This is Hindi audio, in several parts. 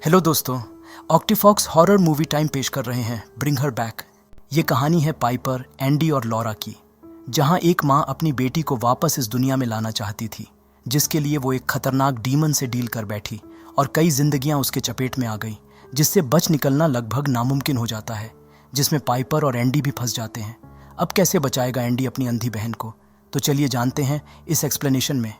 हेलो दोस्तों, ऑक्टीफॉक्स हॉरर मूवी टाइम पेश कर रहे हैं ब्रिंग हर बैक। ये कहानी है पाइपर, एंडी और लॉरा की, जहां एक माँ अपनी बेटी को वापस इस दुनिया में लाना चाहती थी, जिसके लिए वो एक खतरनाक डीमन से डील कर बैठी और कई जिंदगियां उसके चपेट में आ गई, जिससे बच निकलना लगभग नामुमकिन हो जाता है, जिसमें पाइपर और एंडी भी फंस जाते हैं। अब कैसे बचाएगा एंडी अपनी अंधी बहन को? तो चलिए जानते हैं इस एक्सप्लेनेशन में।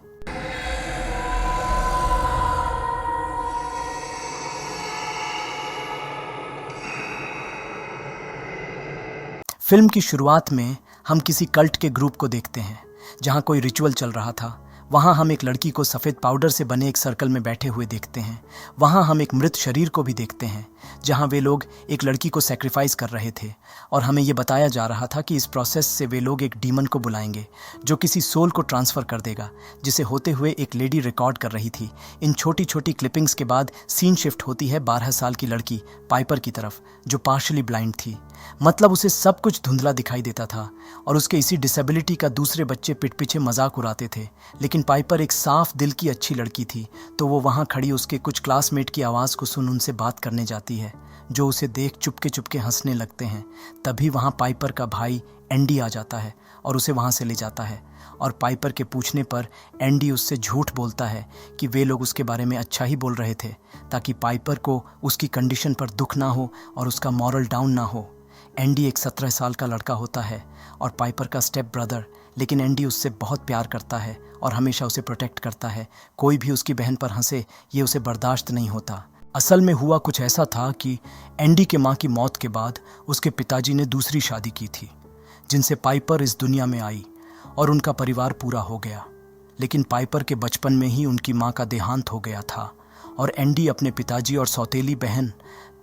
फिल्म की शुरुआत में हम किसी कल्ट के ग्रुप को देखते हैं, जहां कोई रिचुअल चल रहा था। वहां हम एक लड़की को सफ़ेद पाउडर से बने एक सर्कल में बैठे हुए देखते हैं। वहां हम एक मृत शरीर को भी देखते हैं, जहां वे लोग एक लड़की को सैक्रिफाइस कर रहे थे, और हमें ये बताया जा रहा था कि इस प्रोसेस से वे लोग एक डीमन को बुलाएंगे जो किसी सोल को ट्रांसफ़र कर देगा, जिसे होते हुए एक लेडी रिकॉर्ड कर रही थी। इन छोटी छोटी क्लिपिंग्स के बाद सीन शिफ्ट होती है 12 साल की लड़की पाइपर की तरफ, जो पार्शली ब्लाइंड थी। मतलब उसे सब कुछ धुंधला दिखाई देता था, और उसके इसी डिसेबिलिटी का दूसरे बच्चे पीठ पीछे मजाक उड़ाते थे। लेकिन पाइपर एक साफ दिल की अच्छी लड़की थी, तो वो वहाँ खड़ी उसके कुछ क्लासमेट की आवाज़ को सुन उनसे बात करने जाती है, जो उसे देख चुपके चुपके हंसने लगते हैं। तभी वहाँ पाइपर का भाई एंडी आ जाता है और उसे वहाँ से ले जाता है, और पाइपर के पूछने पर एंडी उससे झूठ बोलता है कि वे लोग उसके बारे में अच्छा ही बोल रहे थे, ताकि पाइपर को उसकी कंडीशन पर दुख ना हो और उसका मॉरल डाउन ना हो। एंडी एक 17 साल का लड़का होता है और पाइपर का स्टेप ब्रदर, लेकिन एंडी उससे बहुत प्यार करता है और हमेशा उसे प्रोटेक्ट करता है। कोई भी उसकी बहन पर हंसे, ये उसे बर्दाश्त नहीं होता। असल में हुआ कुछ ऐसा था कि एंडी के माँ की मौत के बाद उसके पिताजी ने दूसरी शादी की थी, जिनसे पाइपर इस दुनिया में आई और उनका परिवार पूरा हो गया। लेकिन पाइपर के बचपन में ही उनकी माँ का देहांत हो गया था, और एंडी अपने पिताजी और सौतेली बहन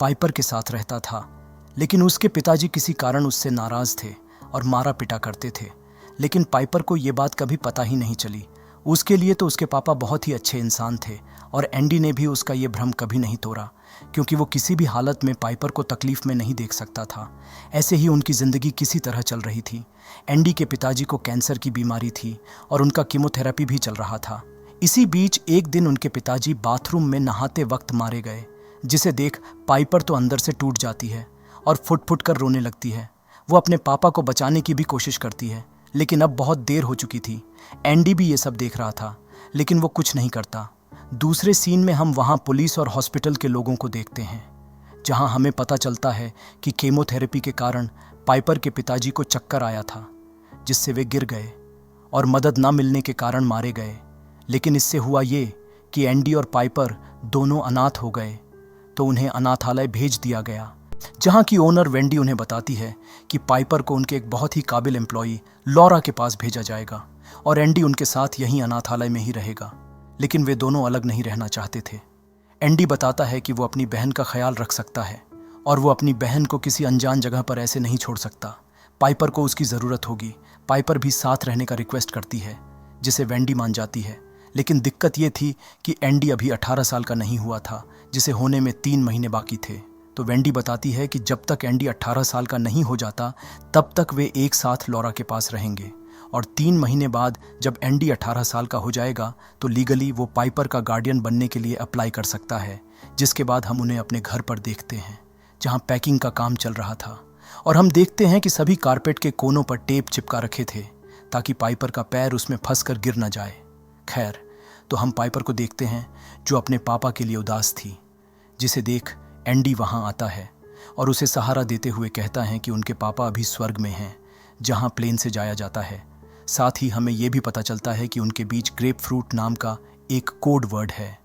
पाइपर के साथ रहता था। लेकिन उसके पिताजी किसी कारण उससे नाराज़ थे और मारा पिटा करते थे। लेकिन पाइपर को ये बात कभी पता ही नहीं चली। उसके लिए तो उसके पापा बहुत ही अच्छे इंसान थे, और एंडी ने भी उसका ये भ्रम कभी नहीं तोड़ा, क्योंकि वो किसी भी हालत में पाइपर को तकलीफ में नहीं देख सकता था। ऐसे ही उनकी ज़िंदगी किसी तरह चल रही थी। एंडी के पिताजी को कैंसर की बीमारी थी और उनका कीमोथेरेपी भी चल रहा था। इसी बीच एक दिन उनके पिताजी बाथरूम में नहाते वक्त मारे गए, जिसे देख पाइपर तो अंदर से टूट जाती है और फुट फुट कर रोने लगती है। वो अपने पापा को बचाने की भी कोशिश करती है, लेकिन अब बहुत देर हो चुकी थी। एंडी भी ये सब देख रहा था, लेकिन वो कुछ नहीं करता। दूसरे सीन में हम वहाँ पुलिस और हॉस्पिटल के लोगों को देखते हैं, जहाँ हमें पता चलता है कि केमोथेरेपी के कारण पाइपर के पिताजी को चक्कर आया था, जिससे वे गिर गए और मदद न मिलने के कारण मारे गए। लेकिन इससे हुआ ये कि एंडी और पाइपर दोनों अनाथ हो गए, तो उन्हें अनाथालय भेज दिया गया, जहां की ओनर वेंडी उन्हें बताती है कि पाइपर को उनके एक बहुत ही काबिल एम्प्लॉई लॉरा के पास भेजा जाएगा, और एंडी उनके साथ यहीं अनाथालय में ही रहेगा। लेकिन वे दोनों अलग नहीं रहना चाहते थे। एंडी बताता है कि वो अपनी बहन का ख्याल रख सकता है, और वो अपनी बहन को किसी अनजान जगह पर ऐसे नहीं छोड़ सकता। पाइपर को उसकी ज़रूरत होगी। पाइपर भी साथ रहने का रिक्वेस्ट करती है, जिसे वेंडी मान जाती है। लेकिन दिक्कत ये थी कि एंडी अभी 18 साल का नहीं हुआ था, जिसे होने में 3 महीने बाकी थे। तो वेंडी बताती है कि जब तक एंडी 18 साल का नहीं हो जाता, तब तक वे एक साथ लॉरा के पास रहेंगे, और 3 महीने बाद जब एंडी 18 साल का हो जाएगा, तो लीगली वो पाइपर का गार्डियन बनने के लिए अप्लाई कर सकता है। जिसके बाद हम उन्हें अपने घर पर देखते हैं, जहाँ पैकिंग का काम चल रहा था, और हम देखते हैं कि सभी कारपेट के कोनों पर टेप चिपका रखे थे, ताकि पाइपर का पैर उसमें फंस कर गिर न जाए। खैर, तो हम पाइपर को देखते हैं, जो अपने पापा के लिए उदास थी, जिसे देख एंडी वहां आता है और उसे सहारा देते हुए कहता है कि उनके पापा अभी स्वर्ग में हैं, जहां प्लेन से जाया जाता है। साथ ही हमें यह भी पता चलता है कि उनके बीच ग्रेप फ्रूट नाम का एक कोड वर्ड है,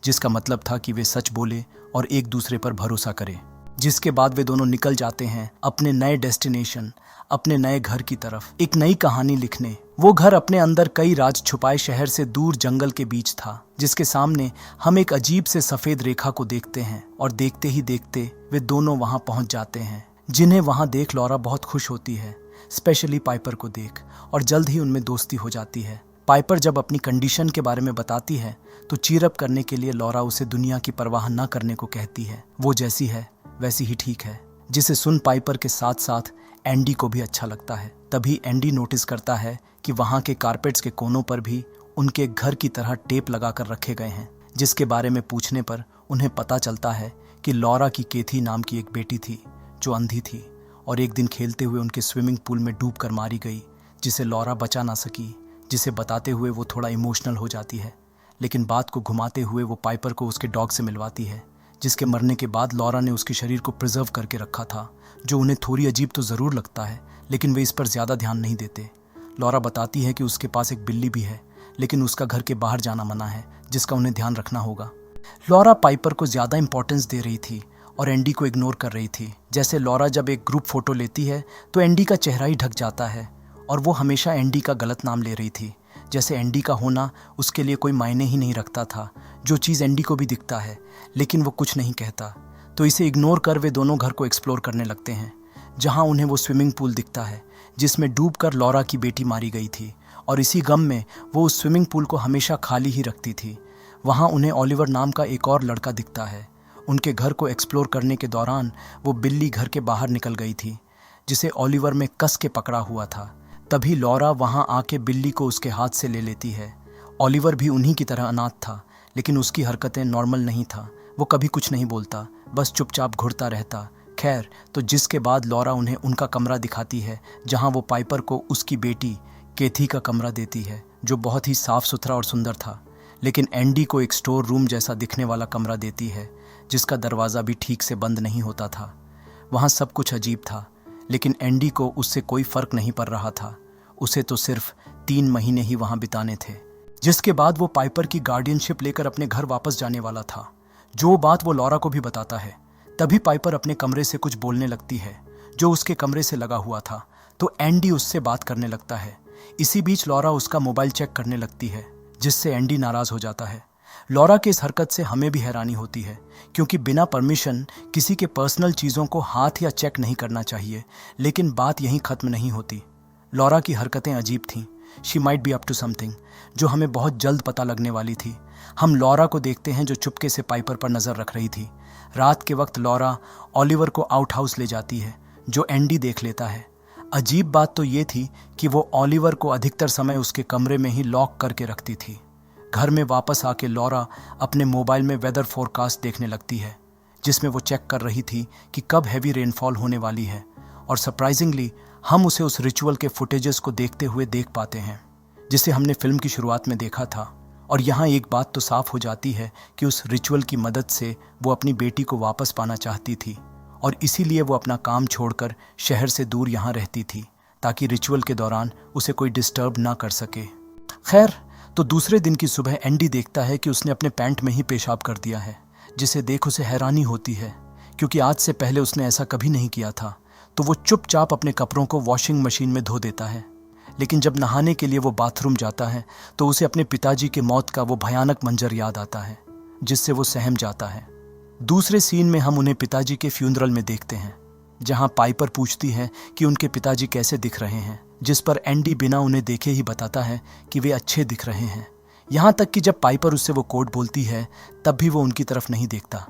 जिसका मतलब था कि वे सच बोले और एक दूसरे पर भरोसा करें। जिसके बाद वे दोनों निकल जाते हैं अपने नए डेस्टिनेशन, अपने नए घर की तरफ, एक नई कहानी लिखने। वो घर अपने अंदर कई राज छुपाए शहर से दूर जंगल के बीच था, जिसके सामने हम एक अजीब से सफेद रेखा को देखते हैं, और देखते ही देखते वे दोनों वहां पहुंच जाते हैं, जिन्हें वहां देख लॉरा बहुत खुश होती है, स्पेशली पाइपर को देख, और जल्द ही उनमें दोस्ती हो जाती है। पाइपर जब अपनी कंडीशन के बारे में बताती है, तो चीरअप करने के लिए लॉरा उसे दुनिया की परवाह न करने को कहती है। वो जैसी है वैसी ही ठीक है, जिसे सुन पाइपर के साथ साथ एंडी को भी अच्छा लगता है। तभी एंडी नोटिस करता है कि वहाँ के कारपेट्स के कोनों पर भी उनके घर की तरह टेप लगा कर रखे गए हैं, जिसके बारे में पूछने पर उन्हें पता चलता है कि लॉरा की केथी नाम की एक बेटी थी जो अंधी थी और एक दिन खेलते हुए उनके स्विमिंग पूल में डूब कर मारी गई, जिसे लॉरा बचा ना सकी। जिसे बताते हुए वो थोड़ा इमोशनल हो जाती है, लेकिन बात को घुमाते हुए वो पाइपर को उसके डॉग से मिलवाती है, जिसके मरने के बाद लॉरा ने उसके शरीर को प्रिजर्व करके रखा था, जो उन्हें थोड़ी अजीब तो ज़रूर लगता है, लेकिन वे इस पर ज़्यादा ध्यान नहीं देते। लॉरा बताती है कि उसके पास एक बिल्ली भी है, लेकिन उसका घर के बाहर जाना मना है, जिसका उन्हें ध्यान रखना होगा। लॉरा पाइपर को ज़्यादा इंपॉर्टेंस दे रही थी और एंडी को इग्नोर कर रही थी। जैसे लॉरा जब एक ग्रुप फोटो लेती है तो एंडी का चेहरा ही ढक जाता है और वो हमेशा एंडी का गलत नाम ले रही थी, जैसे एंडी का होना उसके लिए कोई मायने ही नहीं रखता था, जो चीज़ एंडी को भी दिखता है लेकिन वो कुछ नहीं कहता। तो इसे इग्नोर कर वे दोनों घर को एक्सप्लोर करने लगते हैं, जहाँ उन्हें वो स्विमिंग पूल दिखता है जिसमें डूबकर लॉरा की बेटी मारी गई थी, और इसी गम में वो उस स्विमिंग पूल को हमेशा खाली ही रखती थी। वहाँ उन्हें ओलिवर नाम का एक और लड़का दिखता है। उनके घर को एक्सप्लोर करने के दौरान वो बिल्ली घर के बाहर निकल गई थी, जिसे ओलिवर में कस के पकड़ा हुआ था। तभी लॉरा वहाँ आके बिल्ली को उसके हाथ से ले लेती है। ओलिवर भी उन्हीं की तरह अनाथ था, लेकिन उसकी हरकतें नॉर्मल नहीं था। वो कभी कुछ नहीं बोलता, बस चुपचाप घुरता रहता। खैर, तो जिसके बाद लॉरा उन्हें उनका कमरा दिखाती है, जहाँ वो पाइपर को उसकी बेटी केथी का कमरा देती है, जो बहुत ही साफ सुथरा और सुंदर था। लेकिन एंडी को एक स्टोर रूम जैसा दिखने वाला कमरा देती है, जिसका दरवाज़ा भी ठीक से बंद नहीं होता था। वहाँ सब कुछ अजीब था, लेकिन एंडी को उससे कोई फ़र्क नहीं पड़ रहा था। उसे तो सिर्फ 3 महीने ही वहाँ बिताने थे, जिसके बाद वो पाइपर की गार्डियनशिप लेकर अपने घर वापस जाने वाला था। जो बात वो लॉरा को भी बताता है। तभी पाइपर अपने कमरे से कुछ बोलने लगती है, जो उसके कमरे से लगा हुआ था, तो एंडी उससे बात करने लगता है। इसी बीच लॉरा उसका मोबाइल चेक करने लगती है, जिससे एंडी नाराज़ हो जाता है। लॉरा की इस हरकत से हमें भी हैरानी होती है, क्योंकि बिना परमिशन किसी के पर्सनल चीज़ों को हाथ या चेक नहीं करना चाहिए। लेकिन बात यहीं ख़त्म नहीं होती। लॉरा की हरकतें अजीब थीं। She might be up to something, जो हमें बहुत जल्द पता लगने वाली थी। हम लॉरा को देखते हैं, जो चुपके से पाइपर पर नज़र रख रही थी। रात के वक्त लॉरा ओलिवर को आउट हाउस ले जाती है, जो एंडी देख लेता है। अजीब बात तो ये थी कि वो ओलिवर को अधिकतर समय उसके कमरे में ही लॉक करके रखती थी। घर में वापस आके लॉरा अपने मोबाइल में वेदर फोरकास्ट देखने लगती है, जिसमें वो चेक कर रही थी कि कब हैवी रेनफॉल होने वाली है। और सरप्राइजिंगली हम उसे उस रिचुअल के फुटेजेस को देखते हुए देख पाते हैं, जिसे हमने फिल्म की शुरुआत में देखा था। और यहाँ एक बात तो साफ हो जाती है कि उस रिचुअल की मदद से वो अपनी बेटी को वापस पाना चाहती थी, और इसीलिए वो अपना काम छोड़कर शहर से दूर यहाँ रहती थी, ताकि रिचुअल के दौरान उसे कोई डिस्टर्ब ना कर सके। खैर, तो दूसरे दिन की सुबह एंडी देखता है कि उसने अपने पैंट में ही पेशाब कर दिया है, जिसे देख उसे हैरानी होती है, क्योंकि आज से पहले उसने ऐसा कभी नहीं किया था। तो वो चुपचाप अपने कपड़ों को वॉशिंग मशीन में धो देता है। लेकिन जब नहाने के लिए वो बाथरूम जाता है, तो उसे अपने पिताजी की मौत का वो भयानक मंजर याद आता है, जिससे वो सहम जाता है। दूसरे सीन में हम उन्हें पिताजी के फ्यूनरल में देखते हैं, जहां पाइपर पूछती है कि उनके पिताजी कैसे दिख रहे हैं, जिस पर एंडी बिना उन्हें देखे ही बताता है कि वे अच्छे दिख रहे हैं। यहाँ तक कि जब पाइपर उससे वो कोड बोलती है, तब भी वो उनकी तरफ नहीं देखता।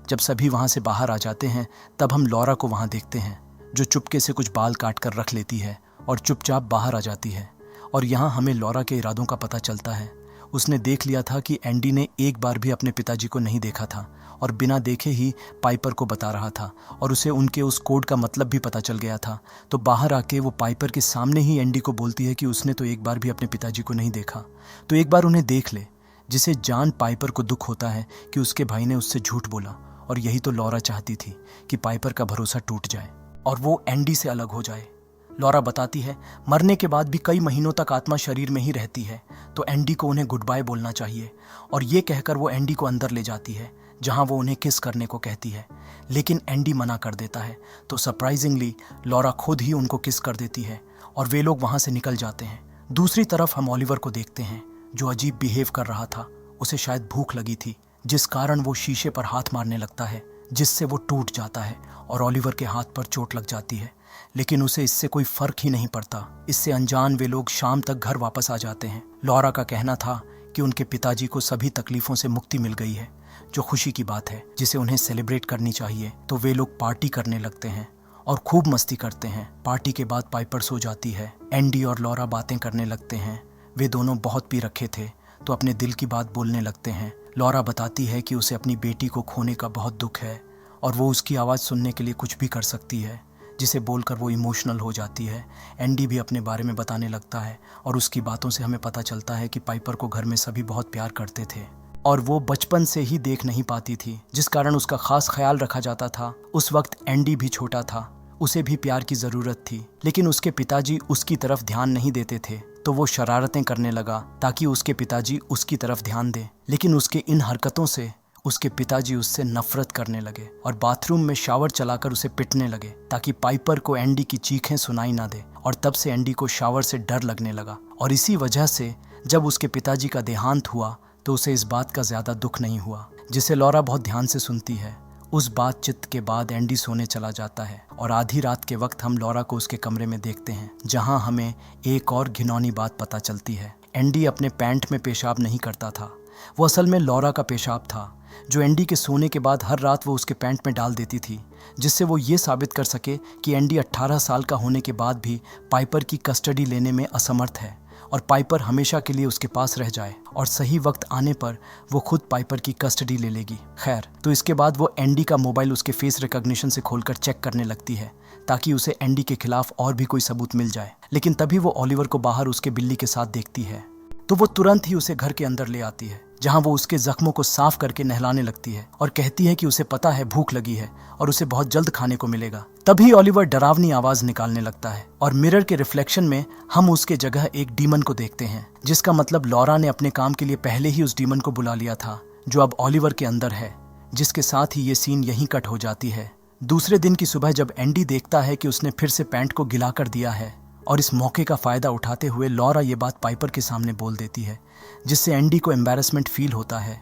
जब सभी वहाँ से बाहर आ जाते हैं, तब हम लॉरा को वहाँ देखते हैं, जो चुपके से कुछ बाल काट कर रख लेती है और चुपचाप बाहर आ जाती है। और यहाँ हमें लॉरा के इरादों का पता चलता है। उसने देख लिया था कि एंडी ने एक बार भी अपने पिताजी को नहीं देखा था, और बिना देखे ही पाइपर को बता रहा था, और उसे उनके उस कोड का मतलब भी पता चल गया था। तो बाहर आके वो पाइपर के सामने ही एंडी को बोलती है कि उसने तो एक बार भी अपने पिताजी को नहीं देखा, तो एक बार उन्हें देख ले। जिसे जान पाइपर को दुख होता है कि उसके भाई ने उससे झूठ बोला, और यही तो लॉरा चाहती थी कि पाइपर का भरोसा टूट जाए और वो एंडी से अलग हो जाए। लॉरा बताती है, मरने के बाद भी कई महीनों तक आत्मा शरीर में ही रहती है, तो एंडी को उन्हें गुड बाय बोलना चाहिए। और ये कहकर वो एंडी को अंदर ले जाती है, जहां वो उन्हें किस करने को कहती है, लेकिन एंडी मना कर देता है। तो सरप्राइजिंगली लॉरा खुद ही उनको किस कर देती है, और वे लोग वहां से निकल जाते हैं। दूसरी तरफ हम ओलिवर को देखते हैं, जो अजीब बिहेव कर रहा था। उसे शायद भूख लगी थी, जिस कारण वो शीशे पर हाथ मारने लगता है, जिससे वो टूट जाता है और ओलिवर के हाथ पर चोट लग जाती है। लेकिन उसे इससे कोई फर्क ही नहीं पड़ता। इससे अनजान वे लोग शाम तक घर वापस आ जाते हैं। लॉरा का कहना था कि उनके पिताजी को सभी तकलीफों से मुक्ति मिल गई है, जो खुशी की बात है, जिसे उन्हें सेलिब्रेट करनी चाहिए। तो वे लोग पार्टी करने लगते हैं और खूब मस्ती करते हैं। पार्टी के बाद पाइपर सो जाती है। एंडी और लॉरा बातें करने लगते हैं। वे दोनों बहुत पी रखे थे, तो अपने दिल की बात बोलने लगते हैं। लॉरा बताती है कि उसे अपनी बेटी को खोने का बहुत दुख है और वो उसकी आवाज़ सुनने के लिए कुछ भी कर सकती है, जिसे बोलकर वो इमोशनल हो जाती है। एंडी भी अपने बारे में बताने लगता है और उसकी बातों से हमें पता चलता है कि पाइपर को घर में सभी बहुत प्यार करते थे और वो बचपन से ही देख नहीं पाती थी, जिस कारण उसका खास ख्याल रखा जाता था। उस वक्त एंडी भी छोटा था, उसे भी प्यार की ज़रूरत थी, लेकिन उसके पिताजी उसकी तरफ ध्यान नहीं देते थे, तो वो शरारतें करने लगा ताकि उसके पिताजी उसकी तरफ ध्यान दें। लेकिन उसके इन हरकतों से उसके पिताजी उससे नफरत करने लगे और बाथरूम में शावर चलाकर उसे पिटने लगे ताकि पाइपर को एंडी की चीखें सुनाई ना दे। और तब से एंडी को शावर से डर लगने लगा और इसी वजह से जब उसके पिताजी का देहांत हुआ तो उसे इस बात का ज़्यादा दुख नहीं हुआ, जिसे लॉरा बहुत ध्यान से सुनती है। उस बातचीत के बाद एंडी सोने चला जाता है और आधी रात के वक्त हम लॉरा को उसके कमरे में देखते हैं, जहां हमें एक और घिनौनी बात पता चलती है। एंडी अपने पैंट में पेशाब नहीं करता था, वो असल में लॉरा का पेशाब था, जो एंडी के सोने के बाद हर रात वो उसके पैंट में डाल देती थी, जिससे वो ये साबित कर सके कि एंडी 18 साल का होने के बाद भी पाइपर की कस्टडी लेने में असमर्थ है और पाइपर हमेशा के लिए उसके पास रह जाए और सही वक्त आने पर वो खुद पाइपर की कस्टडी ले लेगी। खैर, तो इसके बाद वो एंडी का मोबाइल उसके फेस रिकॉग्निशन से खोलकर चेक करने लगती है ताकि उसे एंडी के खिलाफ और भी कोई सबूत मिल जाए। लेकिन तभी वो ओलिवर को बाहर उसके बिल्ली के साथ देखती है, तो वो तुरंत ही उसे घर के अंदर ले आती है, जहां वो उसके जख्मों को साफ करके नहलाने लगती है और कहती है कि उसे पता है भूख लगी है और उसे बहुत जल्द खाने को मिलेगा। तभी ओलिवर डरावनी आवाज निकालने लगता है और मिरर के रिफ्लेक्शन में हम उसके जगह एक डीमन को देखते हैं, जिसका मतलब लॉरा ने अपने काम के लिए पहले ही उस डीमन को बुला लिया था, जो अब ओलिवर के अंदर है। जिसके साथ ही ये सीन यहीं कट हो जाती है। दूसरे दिन की सुबह जब एंडी देखता है कि उसने फिर से पैंट को गिला कर दिया है और इस मौके का फायदा उठाते हुए लॉरा ये बात पाइपर के सामने बोल देती है, जिससे एंडी को एम्बैरेसमेंट फील होता है,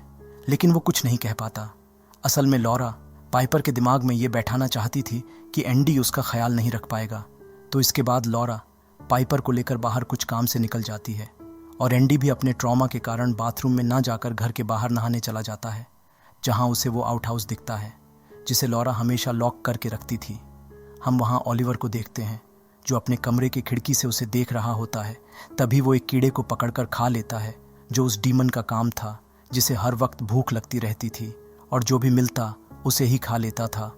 लेकिन वो कुछ नहीं कह पाता। असल में लॉरा पाइपर के दिमाग में ये बैठाना चाहती थी कि एंडी उसका ख्याल नहीं रख पाएगा। तो इसके बाद लॉरा पाइपर को लेकर बाहर कुछ काम से निकल जाती है और एंडी भी अपने ट्रॉमा के कारण बाथरूम में ना जाकर घर के बाहर नहाने चला जाता है, जहाँ उसे वो आउट हाउस दिखता है जिसे लॉरा हमेशा लॉक करके रखती थी। हम वहाँ ओलिवर को देखते हैं, जो अपने कमरे की खिड़की से उसे देख रहा होता है। तभी वो एक कीड़े को पकड़कर खा लेता है, जो उस डीमन का काम था, जिसे हर वक्त भूख लगती रहती थी और जो भी मिलता उसे ही खा लेता था।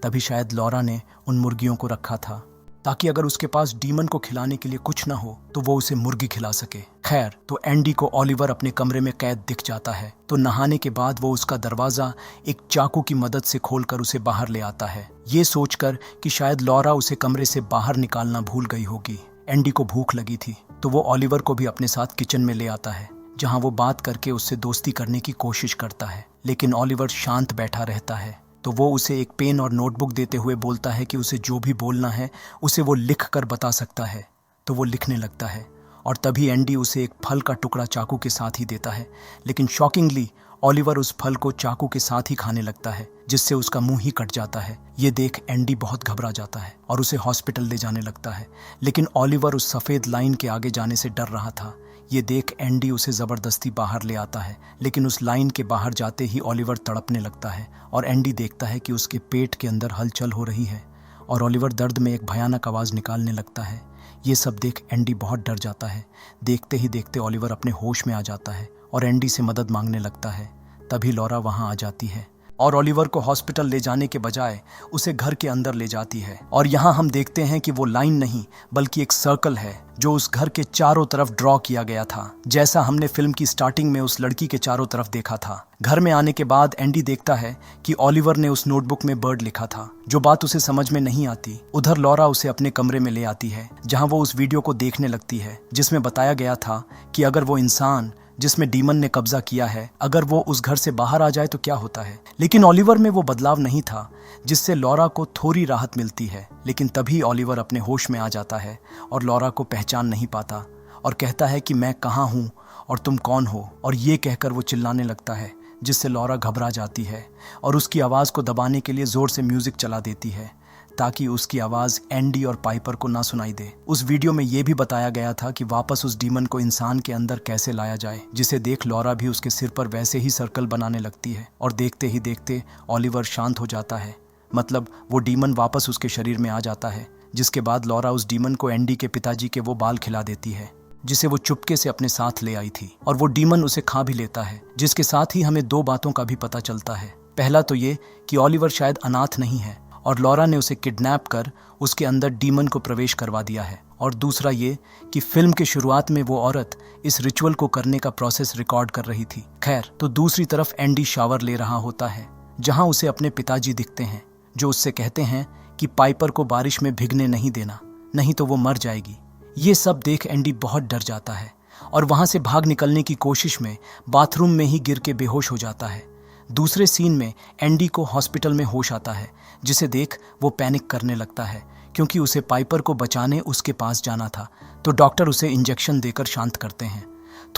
तभी शायद लॉरा ने उन मुर्गियों को रखा था ताकि अगर उसके पास डीमन को खिलाने के लिए कुछ ना हो तो वो उसे मुर्गी खिला सके। खैर, तो एंडी को ओलिवर अपने कमरे में कैद दिख जाता है, तो नहाने के बाद वो उसका दरवाजा एक चाकू की मदद से खोलकर उसे बाहर ले आता है, ये सोचकर कि शायद लॉरा उसे कमरे से बाहर निकालना भूल गई होगी। एंडी को भूख लगी थी, तो वो ओलिवर को भी अपने साथ किचन में ले आता है, जहाँ वो बात करके उससे दोस्ती करने की कोशिश करता है। लेकिन ओलिवर शांत बैठा रहता है, तो वो उसे एक पेन और नोटबुक देते हुए बोलता है कि उसे जो भी बोलना है उसे वो लिख कर बता सकता है। तो वो लिखने लगता है और तभी एंडी उसे एक फल का टुकड़ा चाकू के साथ ही देता है। लेकिन शॉकिंगली ओलिवर उस फल को चाकू के साथ ही खाने लगता है, जिससे उसका मुंह ही कट जाता है। ये देख एंडी बहुत घबरा जाता है और उसे हॉस्पिटल ले जाने लगता है। लेकिन ओलिवर उस सफ़ेद लाइन के आगे जाने से डर रहा था। ये देख एंडी उसे ज़बरदस्ती बाहर ले आता है, लेकिन उस लाइन के बाहर जाते ही ओलिवर तड़पने लगता है और एंडी देखता है कि उसके पेट के अंदर हलचल हो रही है और ओलिवर दर्द में एक भयानक आवाज़ निकालने लगता है। ये सब देख एंडी बहुत डर जाता है। देखते ही देखते ओलिवर अपने होश में आ जाता है और एंडी से मदद मांगने लगता है। तभी लॉरा वहाँ आ जाती है और ओलिवर को हॉस्पिटल ले जाने के बजाय उसे घर के अंदर ले जाती है। और यहाँ हम देखते हैं कि वो लाइन नहीं बल्कि एक सर्कल है, जो उस घर के चारों तरफ ड्रॉ किया गया था, जैसा हमने फिल्म की स्टार्टिंग में उस लड़की के चारों तरफ देखा था। घर में आने के बाद एंडी देखता है कि ओलिवर ने उस नोटबुक में बर्ड लिखा था, जो बात उसे समझ में नहीं आती। उधर लॉरा उसे अपने कमरे में ले आती है, जहाँ वो उस वीडियो को देखने लगती है, जिसमें बताया गया था कि अगर वो इंसान जिसमें डीमन ने कब्जा किया है, अगर वो उस घर से बाहर आ जाए तो क्या होता है। लेकिन ओलिवर में वो बदलाव नहीं था, जिससे लॉरा को थोड़ी राहत मिलती है। लेकिन तभी ओलिवर अपने होश में आ जाता है और लॉरा को पहचान नहीं पाता और कहता है कि मैं कहाँ हूँ और तुम कौन हो, और ये कहकर वो चिल्लाने लगता है, जिससे लॉरा घबरा जाती है और उसकी आवाज़ को दबाने के लिए ज़ोर से म्यूज़िक चला देती है ताकि उसकी आवाज़ एंडी और पाइपर को ना सुनाई दे। उस वीडियो में ये भी बताया गया था कि वापस उस डीमन को इंसान के अंदर कैसे लाया जाए, जिसे देख लॉरा भी उसके सिर पर वैसे ही सर्कल बनाने लगती है और देखते ही देखते ओलिवर शांत हो जाता है। मतलब वो डीमन वापस उसके शरीर में आ जाता है, जिसके बाद लॉरा उस डीमन को एंडी के पिताजी के वो बाल खिला देती है, जिसे वो चुपके से अपने साथ ले आई थी, और वो डीमन उसे खा भी लेता है, जिसके साथ ही हमें दो बातों का भी पता चलता है। पहला तो ये कि ओलिवर शायद अनाथ नहीं है और लॉरा ने उसे किडनैप कर उसके अंदर डीमन को प्रवेश करवा दिया है, और दूसरा ये कि फिल्म के शुरुआत में वो औरत इस रिचुअल को करने का प्रोसेस रिकॉर्ड कर रही थी। खैर, तो दूसरी तरफ एंडी शावर ले रहा होता है, जहां उसे अपने पिताजी दिखते हैं, जो उससे कहते हैं कि पाइपर को बारिश में भीगने नहीं देना, नहीं तो वो मर जाएगी। ये सब देख एंडी बहुत डर जाता है और वहां से भाग निकलने की कोशिश में बाथरूम में ही गिर के बेहोश हो जाता है। दूसरे सीन में एंडी को हॉस्पिटल में होश आता है, जिसे देख वो पैनिक करने लगता है, क्योंकि उसे पाइपर को बचाने उसके पास जाना था। तो डॉक्टर उसे इंजेक्शन देकर शांत करते हैं।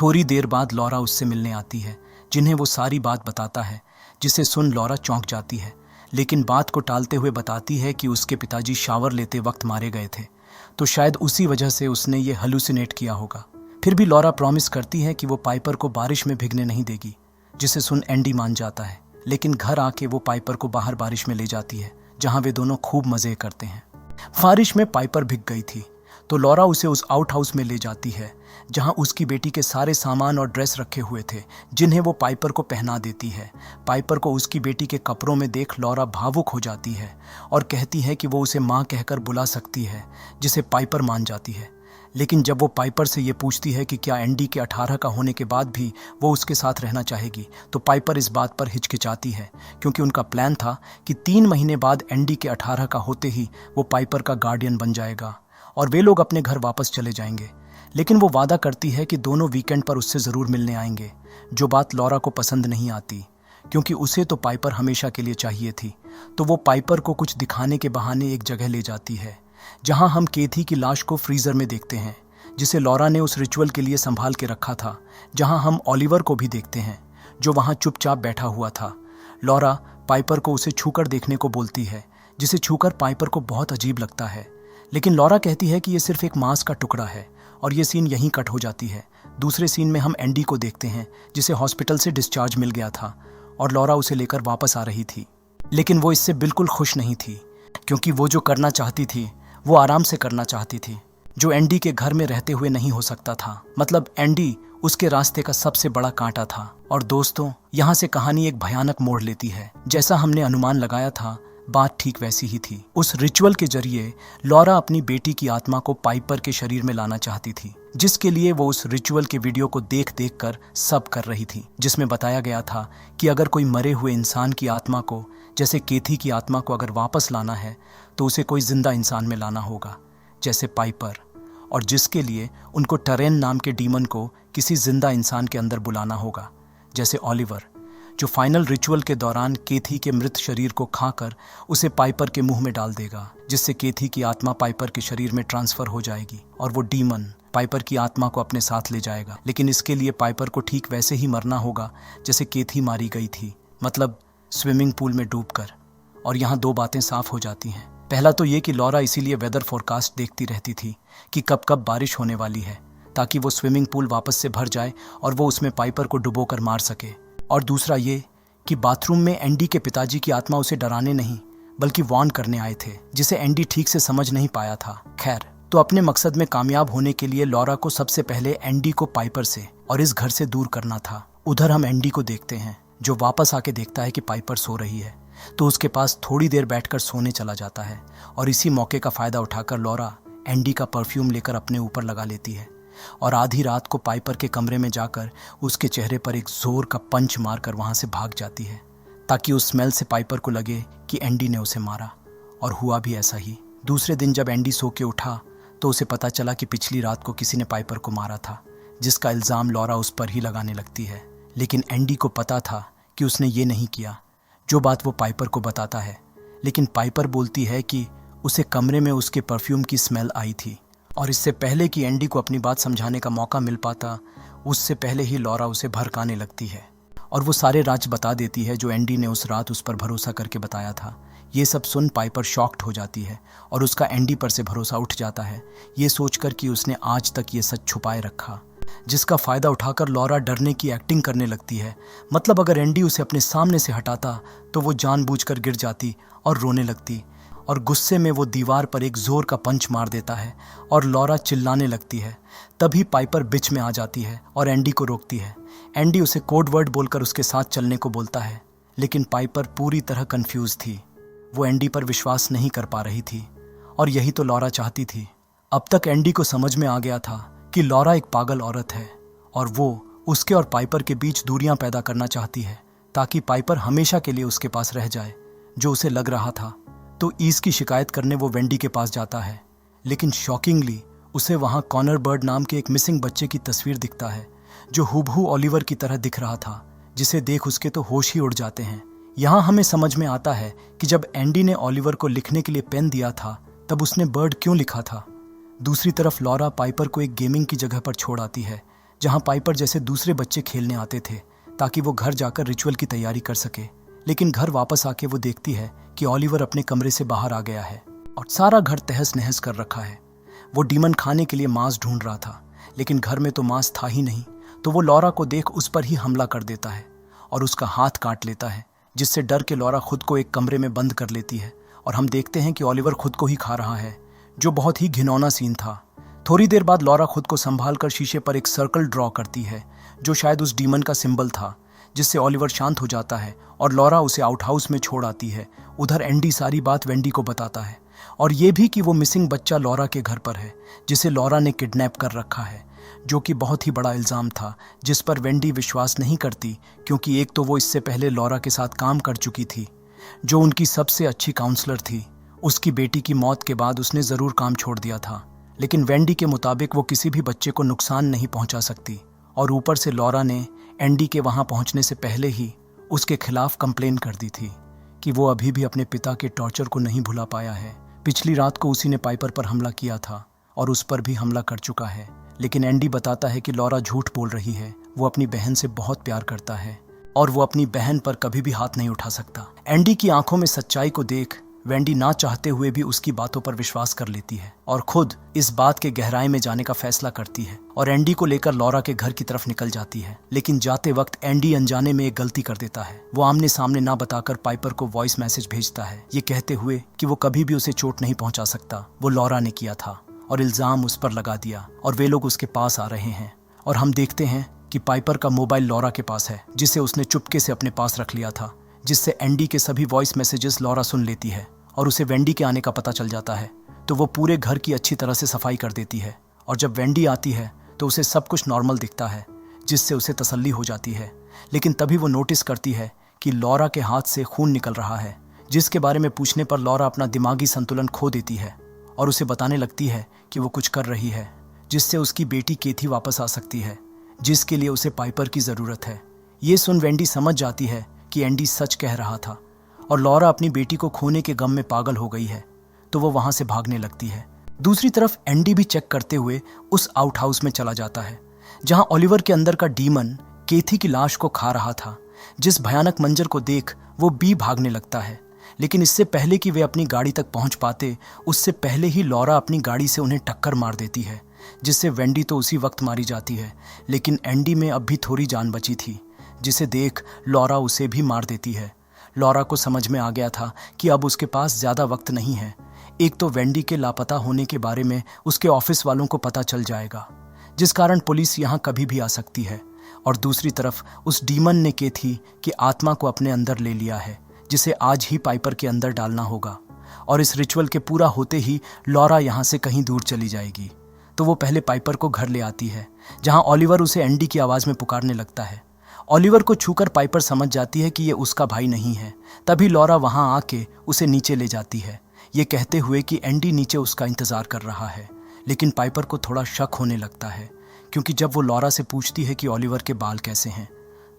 थोड़ी देर बाद लॉरा उससे मिलने आती है, जिन्हें वो सारी बात बताता है, जिसे सुन लॉरा चौंक जाती है, लेकिन बात को टालते हुए बताती है कि उसके पिताजी शावर लेते वक्त मारे गए थे, तो शायद उसी वजह से उसने ये हेलुसिनेट किया होगा। फिर भी लॉरा प्रॉमिस करती है कि वो पाइपर को बारिश में भीगने नहीं देगी, जिसे सुन एंडी मान जाता है। लेकिन घर आके वो पाइपर को बाहर बारिश में ले जाती है, जहां वे दोनों खूब मजे करते हैं। बारिश में पाइपर भीग गई थी, तो लॉरा उसे उस आउट हाउस में ले जाती है, जहां उसकी बेटी के सारे सामान और ड्रेस रखे हुए थे, जिन्हें वो पाइपर को पहना देती है। पाइपर को उसकी बेटी के कपड़ों में देख लॉरा भावुक हो जाती है और कहती है कि वो उसे माँ कहकर बुला सकती है, जिसे पाइपर मान जाती है। लेकिन जब वो पाइपर से ये पूछती है कि क्या एंडी के 18 का होने के बाद भी वो उसके साथ रहना चाहेगी, तो पाइपर इस बात पर हिचकिचाती है, क्योंकि उनका प्लान था कि 3 महीने बाद एंडी के 18 का होते ही वो पाइपर का गार्डियन बन जाएगा और वे लोग अपने घर वापस चले जाएंगे। लेकिन वो वादा करती है कि दोनों वीकेंड पर उससे ज़रूर मिलने आएंगे, जो बात लॉरा को पसंद नहीं आती, क्योंकि उसे तो पाइपर हमेशा के लिए चाहिए थी। तो वो पाइपर को कुछ दिखाने के बहाने एक जगह ले जाती है, जहां हम केथी की लाश को फ्रीजर में देखते हैं, जिसे लॉरा ने उस रिचुअल के लिए संभाल के रखा था। जहां हम ओलिवर को भी देखते हैं, जो वहां चुपचाप बैठा हुआ था। लॉरा पाइपर को उसे छूकर देखने को बोलती है, जिसे छूकर पाइपर को बहुत अजीब लगता है। लेकिन लॉरा कहती है कि ये सिर्फ एक मांस का टुकड़ा है, और ये सीन यहीं कट हो जाती है। दूसरे सीन में हम एंडी को देखते हैं, जिसे हॉस्पिटल से डिस्चार्ज मिल गया था और लॉरा उसे लेकर वापस आ रही थी। लेकिन वो इससे बिल्कुल खुश नहीं थी, क्योंकि वो जो करना चाहती थी वो आराम से करना चाहती थी, जो एंडी के घर में रहते हुए नहीं हो सकता था। मतलब एंडी उसके रास्ते का सबसे बड़ा कांटा था। और दोस्तों, यहाँ से कहानी एक भयानक मोड़ लेती है। जैसा हमने अनुमान लगाया था, बात ठीक वैसी ही थी। उस रिचुअल के जरिए लॉरा अपनी बेटी की आत्मा को पाइपर के शरीर में लाना चाहती थी, जिसके लिए वो उस रिचुअल के वीडियो को देख देख कर सब कर रही थी, जिसमें बताया गया था कि अगर कोई मरे हुए इंसान की आत्मा को, जैसे केथी की आत्मा को अगर वापस लाना है, तो उसे कोई जिंदा इंसान में लाना होगा, जैसे पाइपर, और जिसके लिए उनको टरेन नाम के डीमन को किसी जिंदा इंसान के अंदर बुलाना होगा, जैसे ओलिवर, जो फाइनल रिचुअल के दौरान केथी के मृत शरीर को खाकर उसे पाइपर के मुंह में डाल देगा, जिससे केथी की आत्मा पाइपर के शरीर में ट्रांसफर हो जाएगी और वो डीमन पाइपर की आत्मा को अपने साथ ले जाएगा। लेकिन इसके लिए पाइपर को ठीक वैसे ही मरना होगा जैसे केथी मारी गई थी, मतलब स्विमिंग पूल में डूबकर। और यहाँ दो बातें साफ हो जाती हैं। पहला तो ये कि लॉरा इसीलिए वेदर फोरकास्ट देखती रहती थी कि कब कब बारिश होने वाली है, ताकि वो स्विमिंग पूल वापस से भर जाए और वो उसमें पाइपर को डुबोकर मार सके। और दूसरा ये कि बाथरूम में एंडी के पिताजी की आत्मा उसे डराने नहीं बल्कि वार्न करने आए थे, जिसे एंडी ठीक से समझ नहीं पाया था। खैर, तो अपने मकसद में कामयाब होने के लिए लॉरा को सबसे पहले एंडी को पाइपर से और इस घर से दूर करना था। उधर हम एंडी को देखते हैं, जो वापस आके देखता है कि पाइपर सो रही है, तो उसके पास थोड़ी देर बैठकर सोने चला जाता है। और इसी मौके का फायदा उठाकर लॉरा एंडी का परफ्यूम लेकर अपने ऊपर लगा लेती है और आधी रात को पाइपर के कमरे में जाकर उसके चेहरे पर एक जोर का पंच मारकर वहां से भाग जाती है, ताकि उस स्मेल से पाइपर को लगे कि एंडी ने उसे मारा। और हुआ भी ऐसा ही। दूसरे दिन जब एंडी सो के उठा तो उसे पता चला कि पिछली रात को किसी ने पाइपर को मारा था, जिसका इल्ज़ाम लॉरा उस पर ही लगाने लगती है। लेकिन एंडी को पता था कि उसने ये नहीं किया, जो बात वो पाइपर को बताता है। लेकिन पाइपर बोलती है कि उसे कमरे में उसके परफ्यूम की स्मेल आई थी, और इससे पहले कि एंडी को अपनी बात समझाने का मौका मिल पाता, उससे पहले ही लॉरा उसे भड़काने लगती है और वो सारे राज बता देती है जो एंडी ने उस रात उस पर भरोसा करके बताया था। ये सब सुन पाइपर शॉक्ड हो जाती है और उसका एंडी पर से भरोसा उठ जाता है, ये सोचकर कि उसने आज तक ये सच छुपाए रखा। जिसका फ़ायदा उठाकर लॉरा डरने की एक्टिंग करने लगती है। मतलब अगर एंडी उसे अपने सामने से हटाता तो वो जानबूझकर गिर जाती और रोने लगती, और गुस्से में वो दीवार पर एक जोर का पंच मार देता है और लॉरा चिल्लाने लगती है। तभी पाइपर बीच में आ जाती है और एंडी को रोकती है। एंडी उसे कोड वर्ड बोलकर उसके साथ चलने को बोलता है, लेकिन पाइपर पूरी तरह कंफ्यूज थी। वो एंडी पर विश्वास नहीं कर पा रही थी और यही तो लॉरा चाहती थी। अब तक एंडी को समझ में आ गया था कि लॉरा एक पागल औरत है और वो उसके और पाइपर के बीच दूरियां पैदा करना चाहती है ताकि पाइपर हमेशा के लिए उसके पास रह जाए, जो उसे लग रहा था। तो ईज की शिकायत करने वो वेंडी के पास जाता है, लेकिन शॉकिंगली उसे वहां कॉनर बर्ड नाम के एक मिसिंग बच्चे की तस्वीर दिखता है, जो हूबहू ओलिवर की तरह दिख रहा था, जिसे देख उसके तो होश ही उड़ जाते हैं। यहाँ हमें समझ में आता है कि जब एंडी ने ओलिवर को लिखने के लिए पेन दिया था, तब उसने बर्ड क्यों लिखा था। दूसरी तरफ लॉरा पाइपर को एक गेमिंग की जगह पर छोड़ आती है, जहाँ पाइपर जैसे दूसरे बच्चे खेलने आते थे ताकि वो घर जाकर रिचुअल की तैयारी कर सके। लेकिन घर वापस आके वो देखती है कि ओलिवर अपने कमरे से बाहर आ गया है और सारा घर तहस नहस कर रखा है। वो डीमन खाने के लिए मांस ढूंढ रहा था, लेकिन घर में तो मांस था ही नहीं। तो वो लॉरा को देख उस पर ही हमला कर देता है और उसका हाथ काट लेता है, जिससे डर के लॉरा खुद को एक कमरे में बंद कर लेती है और हम देखते हैं कि ओलिवर खुद को ही खा रहा है, जो बहुत ही घिनौना सीन था। थोड़ी देर बाद लॉरा खुद को संभाल कर शीशे पर एक सर्कल ड्रॉ करती है, जो शायद उस डीमन का सिंबल था, जिससे ओलिवर शांत हो जाता है और लॉरा उसे आउटहाउस में छोड़ आती है। उधर एंडी सारी बात वेंडी को बताता है और ये भी कि वो मिसिंग बच्चा लॉरा के घर पर है, जिसे लॉरा ने किडनैप कर रखा है, जो कि बहुत ही बड़ा इल्ज़ाम था, जिस पर वेंडी विश्वास नहीं करती, क्योंकि एक तो वो इससे पहले लॉरा के साथ काम कर चुकी थी, जो उनकी सबसे अच्छी काउंसलर थी। उसकी बेटी की मौत के बाद उसने ज़रूर काम छोड़ दिया था, लेकिन वेंडी के मुताबिक वो किसी भी बच्चे को नुकसान नहीं पहुंचा सकती। और ऊपर से लॉरा ने एंडी के वहां पहुंचने से पहले ही उसके खिलाफ कंप्लेन कर दी थी कि वो अभी भी अपने पिता के टॉर्चर को नहीं भुला पाया है। पिछली रात को उसी ने पाइपर पर हमला किया था और उस पर भी हमला कर चुका है। लेकिन एंडी बताता है कि लॉरा झूठ बोल रही है, वो अपनी बहन से बहुत प्यार करता है और वो अपनी बहन पर कभी भी हाथ नहीं उठा सकता। एंडी की आंखों में सच्चाई को देख वेंडी ना चाहते हुए भी उसकी बातों पर विश्वास कर लेती है और खुद इस बात के गहराई में जाने का फैसला करती है और एंडी को लेकर लॉरा के घर की तरफ निकल जाती है। लेकिन जाते वक्त एंडी अनजाने में एक गलती कर देता है। वो आमने सामने ना बताकर पाइपर को वॉइस मैसेज भेजता है, ये कहते हुए कि वो कभी भी उसे चोट नहीं पहुंचा सकता, वो लॉरा ने किया था और इल्जाम उस पर लगा दिया और वे लोग उसके पास आ रहे हैं। और हम देखते हैं कि पाइपर का मोबाइल लॉरा के पास है, जिसे उसने चुपके से अपने पास रख लिया था, जिससे एंडी के सभी वॉइस मैसेजेस लॉरा सुन लेती है और उसे वेंडी के आने का पता चल जाता है। तो वो पूरे घर की अच्छी तरह से सफाई कर देती है और जब वेंडी आती है तो उसे सब कुछ नॉर्मल दिखता है, जिससे उसे तसल्ली हो जाती है। लेकिन तभी वो नोटिस करती है कि लॉरा के हाथ से खून निकल रहा है, जिसके बारे में पूछने पर लॉरा अपना दिमागी संतुलन खो देती है और उसे बताने लगती है कि वो कुछ कर रही है जिससे उसकी बेटी केथी वापस आ सकती है, जिसके लिए उसे पाइपर की ज़रूरत है। ये सुन वेंडी समझ जाती है कि एंडी सच कह रहा था और लॉरा अपनी बेटी को खोने के गम में पागल हो गई है, तो वो वहां से भागने लगती है। दूसरी तरफ एंडी भी चेक करते हुए उस आउट हाउस में चला जाता है, जहां ओलिवर के अंदर का डीमन केथी की लाश को खा रहा था, जिस भयानक मंजर को देख वो भी भागने लगता है। लेकिन इससे पहले कि वे अपनी गाड़ी तक पहुंच पाते, उससे पहले ही लॉरा अपनी गाड़ी से उन्हें टक्कर मार देती है, जिससे वेंडी तो उसी वक्त मारी जाती है। लेकिन एंडी में अब भी थोड़ी जान बची थी, जिसे देख लॉरा उसे भी मार देती है। लॉरा को समझ में आ गया था कि अब उसके पास ज़्यादा वक्त नहीं है। एक तो वेंडी के लापता होने के बारे में उसके ऑफिस वालों को पता चल जाएगा, जिस कारण पुलिस यहाँ कभी भी आ सकती है, और दूसरी तरफ उस डीमन ने केथी की आत्मा को अपने अंदर ले लिया है, जिसे आज ही पाइपर के अंदर डालना होगा। और इस रिचुअल के पूरा होते ही लॉरा यहाँ से कहीं दूर चली जाएगी। तो वो पहले पाइपर को घर ले आती है, जहाँ ओलिवर उसे एंडी की आवाज़ में पुकारने लगता है। ओलिवर को छूकर पाइपर समझ जाती है कि ये उसका भाई नहीं है। तभी लॉरा वहाँ आके उसे नीचे ले जाती है, ये कहते हुए कि एंडी नीचे उसका इंतज़ार कर रहा है। लेकिन पाइपर को थोड़ा शक होने लगता है, क्योंकि जब वो लॉरा से पूछती है कि ओलिवर के बाल कैसे हैं,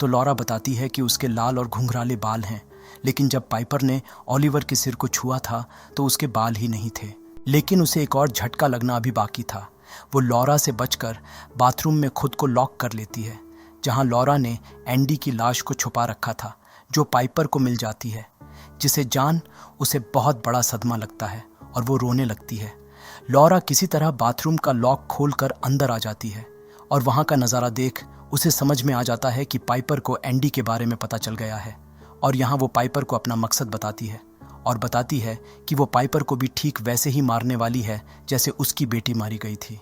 तो लॉरा बताती है कि उसके लाल और घुंघराले बाल हैं। लेकिन जब पाइपर ने ओलिवर के सिर को छुआ था तो उसके बाल ही नहीं थे। लेकिन उसे एक और झटका लगना अभी बाकी था। वो लॉरा से बचकर बाथरूम में खुद को लॉक कर लेती है, जहां लॉरा ने एंडी की लाश को छुपा रखा था, जो पाइपर को मिल जाती है, जिसे जान उसे बहुत बड़ा सदमा लगता है और वो रोने लगती है। लॉरा किसी तरह बाथरूम का लॉक खोलकर अंदर आ जाती है और वहां का नज़ारा देख उसे समझ में आ जाता है कि पाइपर को एंडी के बारे में पता चल गया है और यहाँ वो पाइपर को अपना मकसद बताती है और बताती है कि वो पाइपर को भी ठीक वैसे ही मारने वाली है जैसे उसकी बेटी मारी गई थी।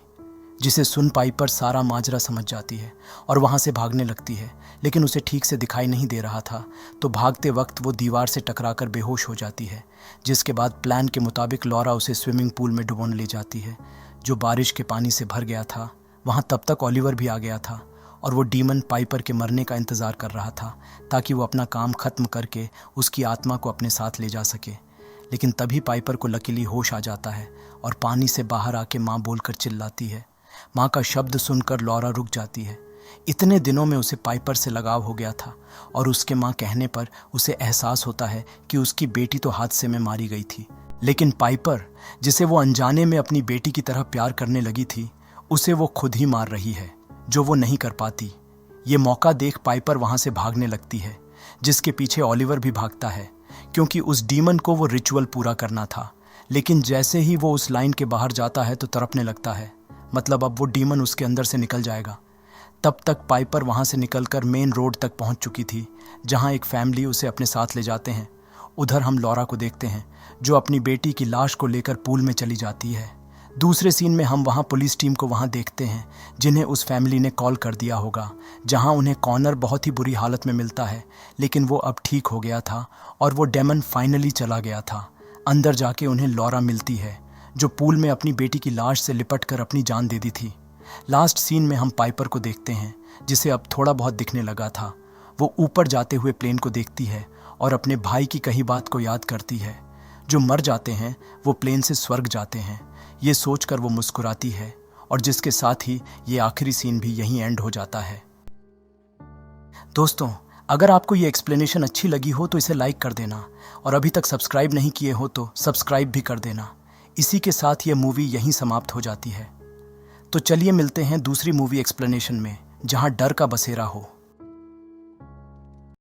जिसे सुन पाइपर सारा माजरा समझ जाती है और वहाँ से भागने लगती है, लेकिन उसे ठीक से दिखाई नहीं दे रहा था, तो भागते वक्त वो दीवार से टकराकर बेहोश हो जाती है। जिसके बाद प्लान के मुताबिक लॉरा उसे स्विमिंग पूल में डुबोने ले जाती है, जो बारिश के पानी से भर गया था। वहाँ तब तक ओलिवर भी आ गया था और वो डीमन पाइपर के मरने का इंतज़ार कर रहा था ताकि वो अपना काम ख़त्म करके उसकी आत्मा को अपने साथ ले जा सके। लेकिन तभी पाइपर को लकीली होश आ जाता है और पानी से बाहर आके माँ बोलकर चिल्लाती है। माँ का शब्द सुनकर लॉरा रुक जाती है। इतने दिनों में उसे पाइपर से लगाव हो गया था और उसके माँ कहने पर उसे एहसास होता है कि उसकी बेटी तो हादसे में मारी गई थी, लेकिन पाइपर, जिसे वो अनजाने में अपनी बेटी की तरह प्यार करने लगी थी, उसे वो खुद ही मार रही है, जो वो नहीं कर पाती। ये मौका देख पाइपर वहाँ से भागने लगती है, जिसके पीछे ओलिवर भी भागता है, क्योंकि उस डीमन को वो रिचुअल पूरा करना था। लेकिन जैसे ही वो उस लाइन के बाहर जाता है तो तड़पने लगता है, मतलब अब वो डीमन उसके अंदर से निकल जाएगा। तब तक पाइपर वहाँ से निकलकर मेन रोड तक पहुँच चुकी थी, जहाँ एक फैमिली उसे अपने साथ ले जाते हैं। उधर हम लॉरा को देखते हैं, जो अपनी बेटी की लाश को लेकर पूल में चली जाती है। दूसरे सीन में हम वहाँ पुलिस टीम को वहाँ देखते हैं, जिन्हें उस फैमिली ने कॉल कर दिया होगा, जहाँ उन्हें कॉर्नर बहुत ही बुरी हालत में मिलता है, लेकिन वो अब ठीक हो गया था और वो डेमन फाइनली चला गया था। अंदर जाके उन्हें लॉरा मिलती है, जो पूल में अपनी बेटी की लाश से लिपटकर अपनी जान दे दी थी। लास्ट सीन में हम पाइपर को देखते हैं, जिसे अब थोड़ा बहुत दिखने लगा था। वो ऊपर जाते हुए प्लेन को देखती है और अपने भाई की कही बात को याद करती है। जो मर जाते हैं वो प्लेन से स्वर्ग जाते हैं, ये सोचकर वो मुस्कुराती है, और जिसके साथ ही ये आखिरी सीन भी यहीं एंड हो जाता है। दोस्तों, अगर आपको ये एक्सप्लेनेशन अच्छी लगी हो तो इसे लाइक कर देना, और अभी तक सब्सक्राइब नहीं किए हो तो सब्सक्राइब भी कर देना। इसी के साथ ये मूवी यहीं समाप्त हो जाती है। तो चलिए मिलते हैं दूसरी मूवी एक्सप्लेनेशन में, जहां डर का बसेरा हो।